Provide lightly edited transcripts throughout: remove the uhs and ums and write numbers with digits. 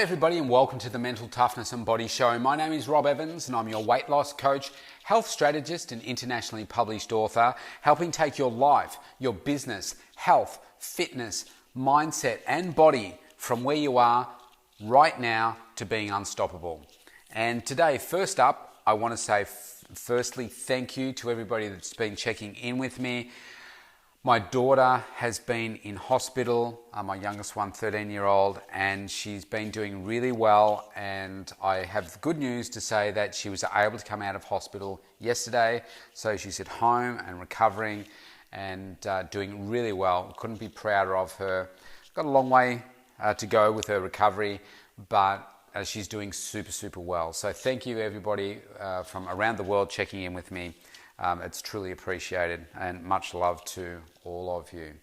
Hey everybody, and welcome to the Mental Toughness and Body Show. My name is Rob Evans and I'm your weight loss coach, health strategist and internationally published author, helping take your life, your business, health, fitness, mindset and body from where you are right now to being unstoppable. And today, first up, I want to say firstly thank you to everybody that's been checking in with me. My daughter has been in hospital, my youngest one, 13-year-old, and she's been doing really well. And I have good news to say that she was able to come out of hospital yesterday. So she's at home and recovering and doing really well. Couldn't be prouder of her. Got a long way to go with her recovery, but she's doing super well. So thank you everybody from around the world checking in with me. It's truly appreciated, and much love to all of you.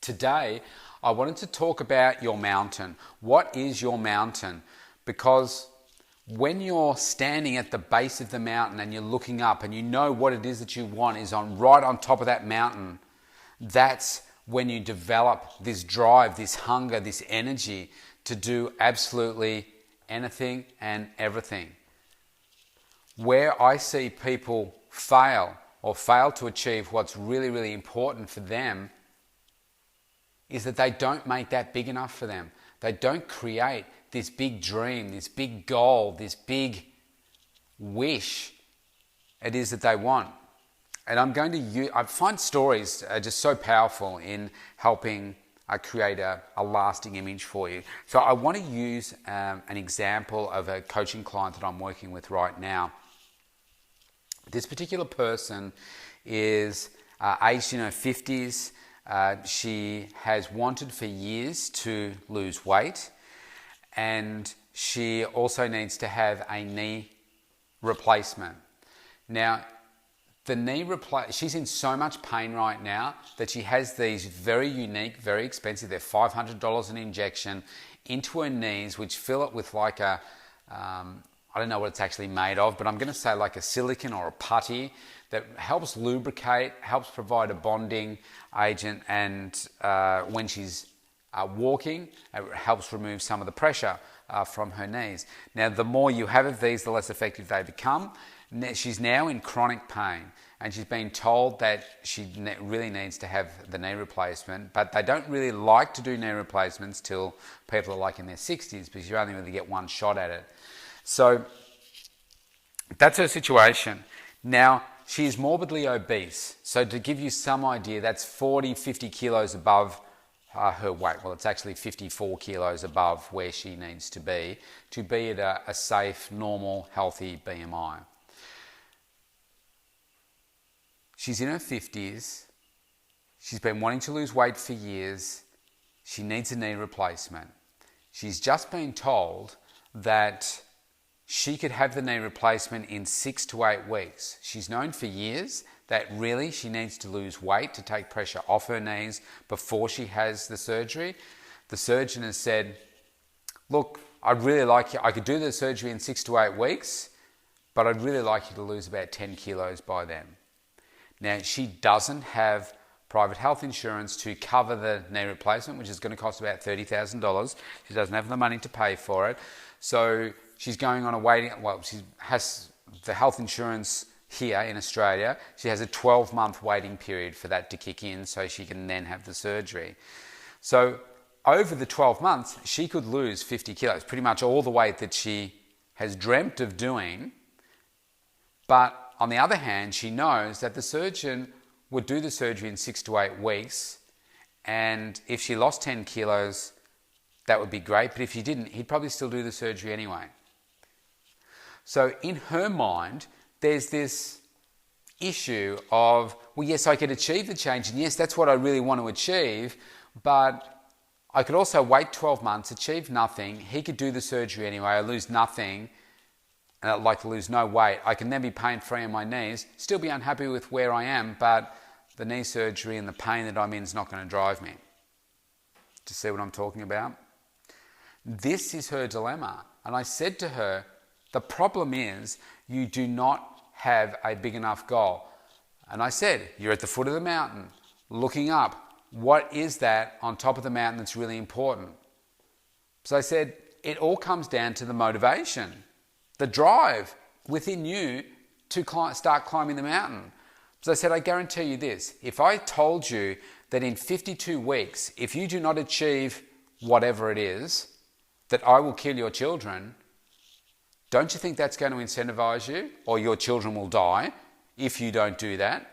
Today, I wanted to talk about your mountain. What is your mountain? Because when you're standing at the base of the mountain and you're looking up and you know what it is that you want is right on top of that mountain, that's when you develop this drive, this hunger, this energy to do absolutely anything and everything. Where I see people fail to achieve what's really important for them is that they don't make that big enough for them. They don't create this big dream, this big goal, this big wish it is that they want. And I find stories are just so powerful in helping create a lasting image for you. So I want to use an example of a coaching client that I'm working with right now. This particular person is aged in her 50s. She has wanted for years to lose weight, and she also needs to have a knee replacement. Now, she's in so much pain right now that she has these very unique, very expensive, they're $500 an injection into her knees, which fill it with like a I don't know what it's actually made of, but I'm going to say like a silicone or a putty that helps lubricate, helps provide a bonding agent, and when she's walking, it helps remove some of the pressure from her knees. Now, the more you have of these, the less effective they become. She's now in chronic pain, and she's been told that she really needs to have the knee replacement, but they don't really like to do knee replacements till people are like in their 60s, because you only really get one shot at it. So that's her situation. Now, she is morbidly obese. So to give you some idea, that's 50 kilos above her weight. Well, it's actually 54 kilos above where she needs to be at a safe, normal, healthy BMI. She's in her 50s. She's been wanting to lose weight for years. She needs a knee replacement. She's just been told that she could have the knee replacement in 6 to 8 weeks. She's known for years that really she needs to lose weight to take pressure off her knees before she has the surgery. The surgeon has said, look, I'd really like you, I could do the surgery in 6 to 8 weeks, but I'd really like you to lose about 10 kilos by then. Now, she doesn't have private health insurance to cover the knee replacement, which is going to cost about $30,000. She doesn't have the money to pay for it. So she's going on a waiting, she has the health insurance here in Australia. She has a 12-month waiting period for that to kick in so she can then have the surgery. So over the 12 months, she could lose 50 kilos, pretty much all the weight that she has dreamt of doing. But on the other hand, she knows that the surgeon would do the surgery in 6 to 8 weeks. And if she lost 10 kilos, that would be great. But if she didn't, he'd probably still do the surgery anyway. So in her mind, there's this issue of, well, yes, I could achieve the change, and yes, that's what I really want to achieve, but I could also wait 12 months, achieve nothing. He could do the surgery anyway, I lose nothing, and I'd like to lose no weight. I can then be pain-free on my knees, still be unhappy with where I am, but the knee surgery and the pain that I'm in is not going to drive me. Do you see what I'm talking about? This is her dilemma. And I said to her, the problem is you do not have a big enough goal. And I said, you're at the foot of the mountain, looking up. What is that on top of the mountain that's really important? So I said, it all comes down to the motivation, the drive within you to start climbing the mountain. So I said, I guarantee you this, if I told you that in 52 weeks, if you do not achieve whatever it is, that I will kill your children, don't you think that's going to incentivize you? Or your children will die if you don't do that?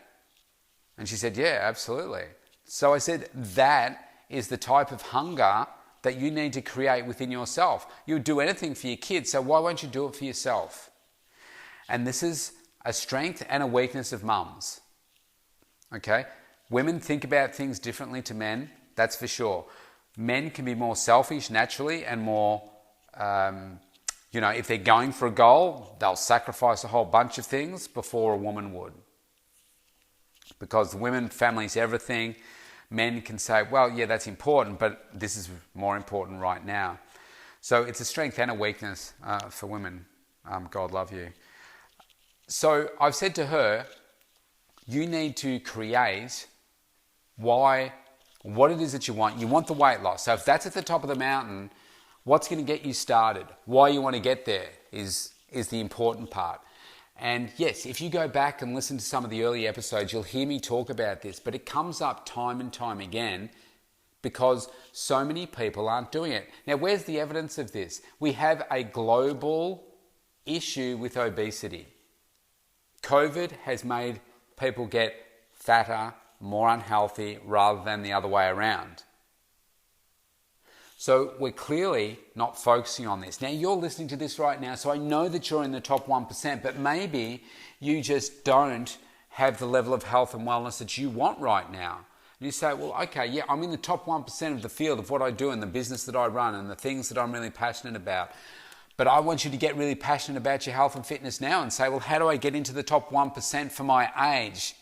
And she said, yeah, absolutely. So I said, that is the type of hunger that you need to create within yourself. You would do anything for your kids, so why won't you do it for yourself? And this is a strength and a weakness of mums. Okay? Women think about things differently to men, that's for sure. Men can be more selfish naturally and more, if they're going for a goal, they'll sacrifice a whole bunch of things before a woman would. Because the women, family's everything. Men can say, well, yeah, that's important, but this is more important right now. So it's a strength and a weakness for women. God love you. So I've said to her, you need to create what it is that you want. You want the weight loss. So if that's at the top of the mountain, what's going to get you started? Why you want to get there is the important part. And yes, if you go back and listen to some of the early episodes, you'll hear me talk about this, but it comes up time and time again because so many people aren't doing it. Now, where's the evidence of this? We have a global issue with obesity. COVID has made people get fatter, more unhealthy, rather than the other way around. So we're clearly not focusing on this. Now you're listening to this right now, so I know that you're in the top 1%, but maybe you just don't have the level of health and wellness that you want right now. And you say, well, okay, yeah, I'm in the top 1% of the field of what I do and the business that I run and the things that I'm really passionate about. But I want you to get really passionate about your health and fitness now and say, well, how do I get into the top 1% for my age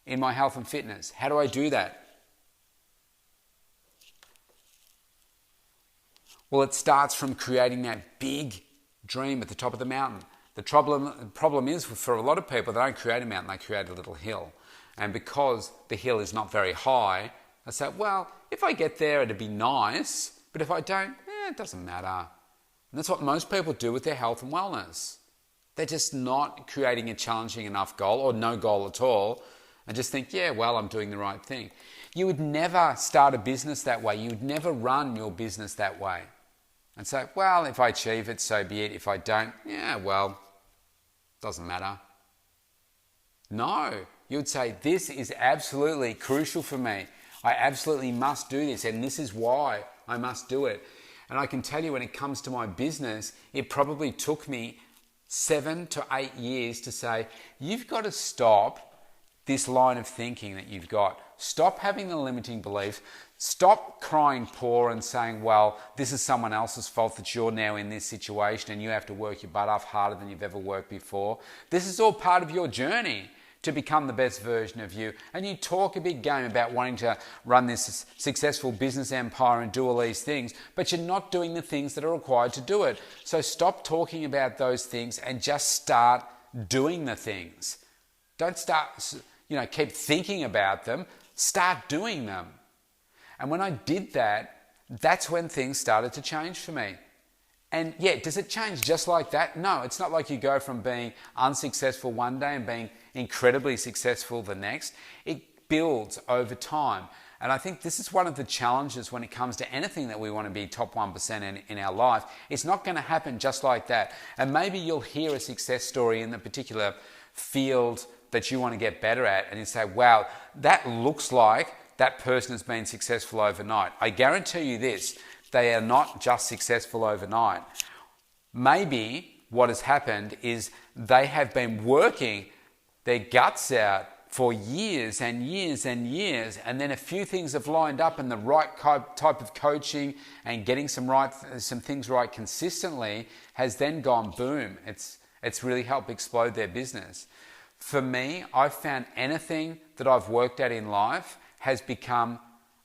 in my health and fitness? How do I do that? Well, it starts from creating that big dream at the top of the mountain. The problem is for a lot of people, they don't create a mountain, they create a little hill. And because the hill is not very high, they say, well, if I get there, it'd be nice, but if I don't, it doesn't matter. And that's what most people do with their health and wellness. They're just not creating a challenging enough goal or no goal at all and just think, yeah, well, I'm doing the right thing. You would never start a business that way. You would never run your business that way. And say, well, if I achieve it, so be it. If I don't, yeah, well, doesn't matter. No, you would say, this is absolutely crucial for me. I absolutely must do this, and this is why I must do it. And I can tell you when it comes to my business, it probably took me 7 to 8 years to say, you've got to stop this line of thinking that you've got. Stop having the limiting beliefs. Stop crying poor and saying, well, this is someone else's fault that you're now in this situation and you have to work your butt off harder than you've ever worked before. This is all part of your journey to become the best version of you. And you talk a big game about wanting to run this successful business empire and do all these things, but you're not doing the things that are required to do it. So stop talking about those things and just start doing the things. Don't start, keep thinking about them. Start doing them. And when I did that, that's when things started to change for me. And yeah, does it change just like that? No, it's not like you go from being unsuccessful one day and being incredibly successful the next. It builds over time. And I think this is one of the challenges when it comes to anything that we want to be top 1% in our life. It's not going to happen just like that. And maybe you'll hear a success story in the particular field that you want to get better at and you say, wow, that looks like that person has been successful overnight. I guarantee you this, they are not just successful overnight. Maybe what has happened is they have been working their guts out for years and years and years, and then a few things have lined up and the right type of coaching and getting some things right consistently has then gone boom. It's really helped explode their business. For me, I've found anything that I've worked at in life has become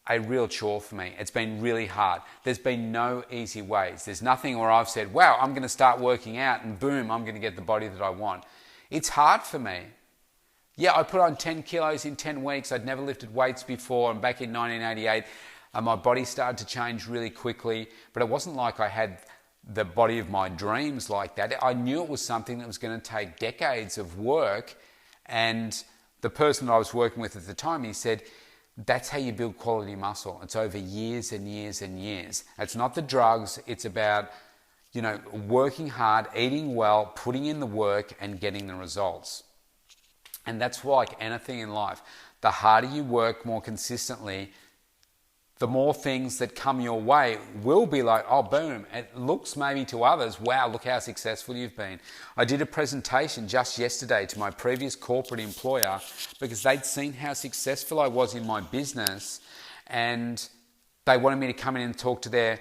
a real chore for me. It's been really hard. There's been no easy ways. There's nothing where I've said, wow, I'm going to start working out and boom, I'm going to get the body that I want. It's hard for me. Yeah, I put on 10 kilos in 10 weeks. I'd never lifted weights before. And back in 1988, and my body started to change really quickly, but it wasn't like I had the body of my dreams like that. I knew it was something that was going to take decades of work, and the person I was working with at the time, he said, that's how you build quality muscle. It's over years and years and years. It's not the drugs, it's about, working hard, eating well, putting in the work and getting the results. And that's like anything in life. The harder you work more consistently, the more things that come your way will be like, oh, boom. It looks maybe to others, wow, look how successful you've been. I did a presentation just yesterday to my previous corporate employer because they'd seen how successful I was in my business, and they wanted me to come in and talk to their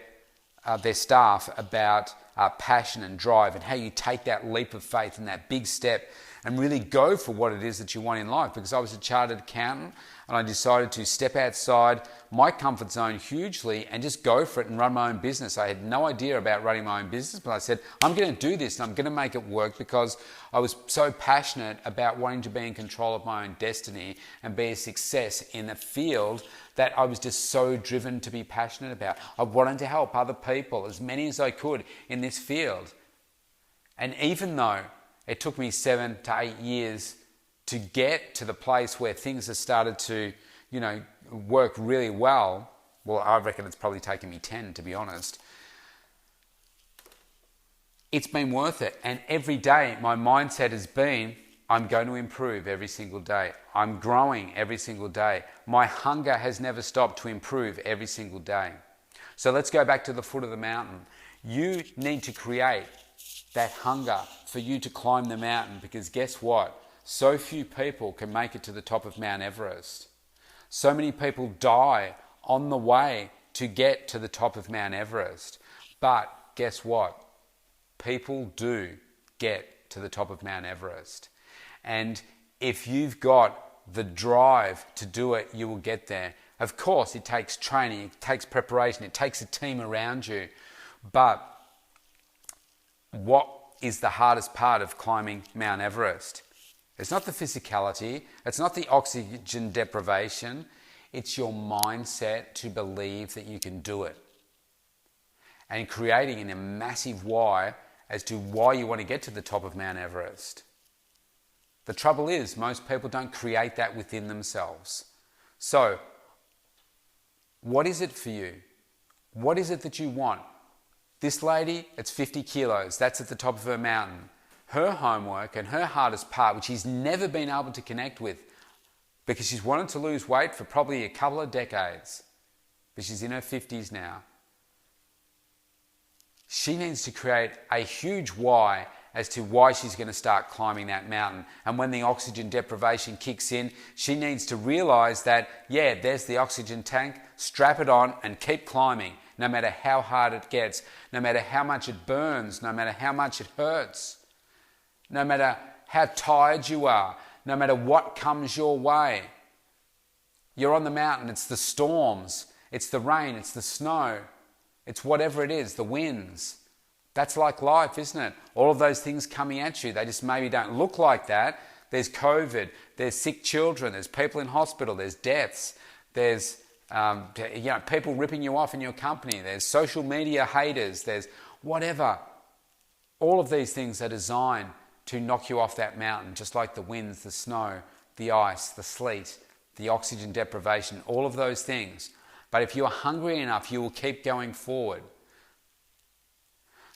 staff about passion and drive and how you take that leap of faith and that big step and really go for what it is that you want in life. Because I was a chartered accountant and I decided to step outside my comfort zone hugely and just go for it and run my own business. I had no idea about running my own business, but I said, I'm going to do this and I'm going to make it work, because I was so passionate about wanting to be in control of my own destiny and be a success in the field that I was just so driven to be passionate about. I wanted to help other people, as many as I could, in this field. And even though it took me 7 to 8 years to get to the place where things have started to, work really well. Well, I reckon it's probably taken me 10, to be honest. It's been worth it. And every day my mindset has been, I'm going to improve every single day. I'm growing every single day. My hunger has never stopped to improve every single day. So let's go back to the foot of the mountain. You need to create that hunger for you to climb the mountain, because guess what? So few people can make it to the top of Mount Everest. So many people die on the way to get to the top of Mount Everest. But guess what? People do get to the top of Mount Everest. And if you've got the drive to do it, you will get there. Of course, it takes training, it takes preparation, it takes a team around you. But what is the hardest part of climbing Mount Everest? It's not the physicality, it's not the oxygen deprivation, it's your mindset to believe that you can do it. And creating a massive why as to why you want to get to the top of Mount Everest. The trouble is, most people don't create that within themselves. So, what is it for you? What is it that you want? This lady, it's 50 kilos. That's at the top of her mountain. Her homework and her hardest part, which she's never been able to connect with, because she's wanted to lose weight for probably a couple of decades, but she's in her 50s now. She needs to create a huge why as to why she's going to start climbing that mountain. And when the oxygen deprivation kicks in, she needs to realize that, yeah, there's the oxygen tank, strap it on and keep climbing, no matter how hard it gets, no matter how much it burns, no matter how much it hurts, no matter how tired you are, no matter what comes your way. You're on the mountain, it's the storms, it's the rain, it's the snow, it's whatever it is, the winds. That's like life, isn't it? All of those things coming at you, they just maybe don't look like that. There's COVID, there's sick children, there's people in hospital, there's deaths, there's people ripping you off in your company, there's social media haters, there's whatever. All of these things are designed to knock you off that mountain, just like the winds, the snow, the ice, the sleet, the oxygen deprivation, all of those things. But if you are hungry enough, you will keep going forward.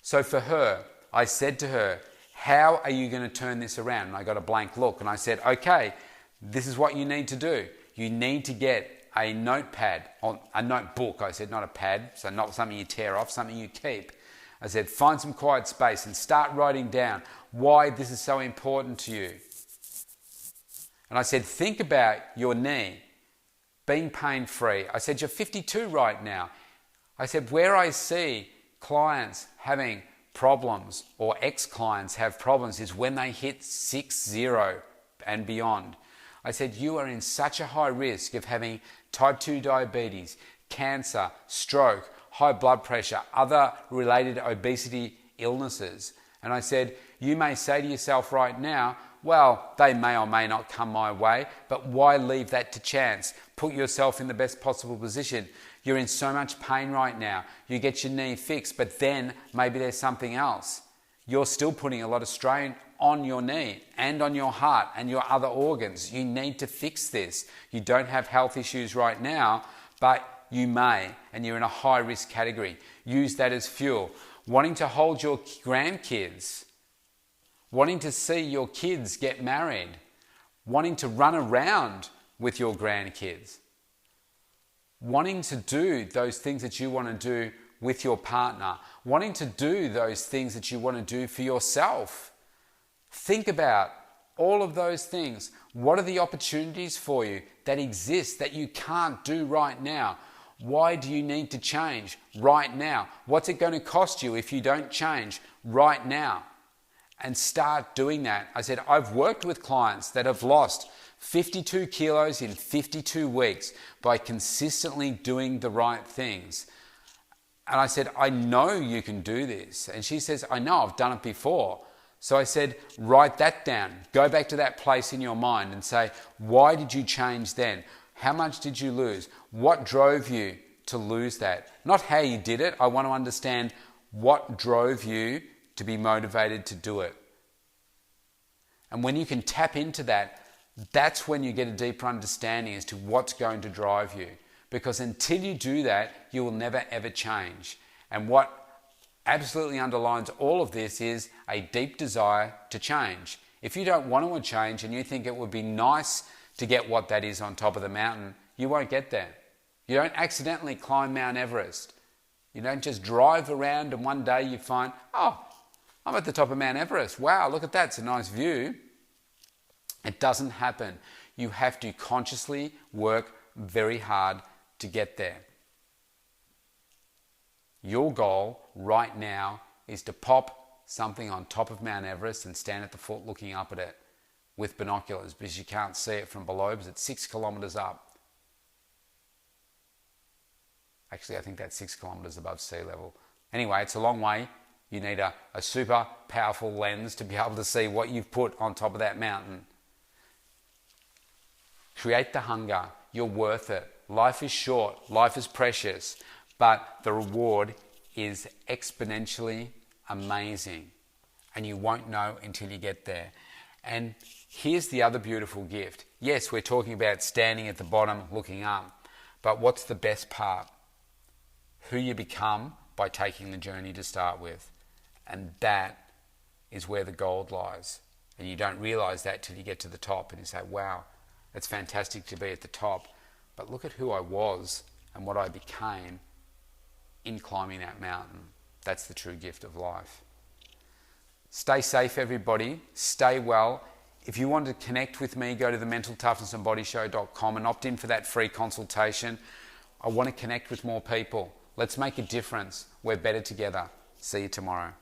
So for her, I said to her, how are you going to turn this around? And I got a blank look and I said, okay, this is what you need to do. You need to get a notepad, or a notebook. I said, not a pad, so not something you tear off, something you keep. I said, find some quiet space and start writing down why this is so important to you. And I said, think about your knee being pain-free. I said, you're 52 right now. I said, where I see clients having problems or ex-clients have problems is when they hit 60 and beyond. I said, you are in such a high risk of having type 2 diabetes, cancer, stroke, high blood pressure, other related obesity illnesses. And I said, you may say to yourself right now, well, they may or may not come my way, but why leave that to chance? put yourself in the best possible position. You're in so much pain right now. You get your knee fixed, but then maybe there's something else. You're still putting a lot of strain on your knee and on your heart and your other organs. You need to fix this. You don't have health issues right now, but you may, and you're in a high risk category. Use that as fuel. Wanting to hold your grandkids, wanting to see your kids get married, wanting to run around with your grandkids, wanting to do those things that you want to do with your partner, wanting to do those things that you want to do for yourself. Think about all of those things. What are the opportunities for you that exist that you can't do right now? Why do you need to change right now? What's it going to cost you if you don't change right now? And start doing that. I said, I've worked with clients that have lost 52 kilos in 52 weeks by consistently doing the right things. And I said, I know you can do this. And she says, I know, I've done it before. So I said, write that down. Go back to that place in your mind and say, why did you change then? How much did you lose? What drove you to lose that? Not how you did it. I want to understand what drove you to be motivated to do it. And when you can tap into that, that's when you get a deeper understanding as to what's going to drive you. Because until you do that, you will never ever change. And what absolutely underlines all of this is a deep desire to change. If you don't want to change and you think it would be nice to get what that is on top of the mountain, you won't get there. You don't accidentally climb Mount Everest. You don't just drive around and one day you find, oh, I'm at the top of Mount Everest. Wow, look at that, it's a nice view. It doesn't happen. You have to consciously work very hard to get there. Your goal right now is to pop something on top of Mount Everest and stand at the foot looking up at it with binoculars because you can't see it from below because it's 6 kilometers up. Actually, I think that's 6 kilometers above sea level. Anyway, it's a long way. You need a super powerful lens to be able to see what you've put on top of that mountain. Create the hunger. You're worth it. Life is short. Life is precious. But the reward is exponentially amazing. And you won't know until you get there. And here's the other beautiful gift. Yes, we're talking about standing at the bottom looking up. But what's the best part? Who you become by taking the journey to start with. And that is where the gold lies. And you don't realize that till you get to the top and you say, wow, it's fantastic to be at the top. But look at who I was and what I became in climbing that mountain. That's the true gift of life. Stay safe, everybody. Stay well. If you want to connect with me, go to thementaltoughnessandbodyshow.com and opt in for that free consultation. I want to connect with more people. Let's make a difference. We're better together. See you tomorrow.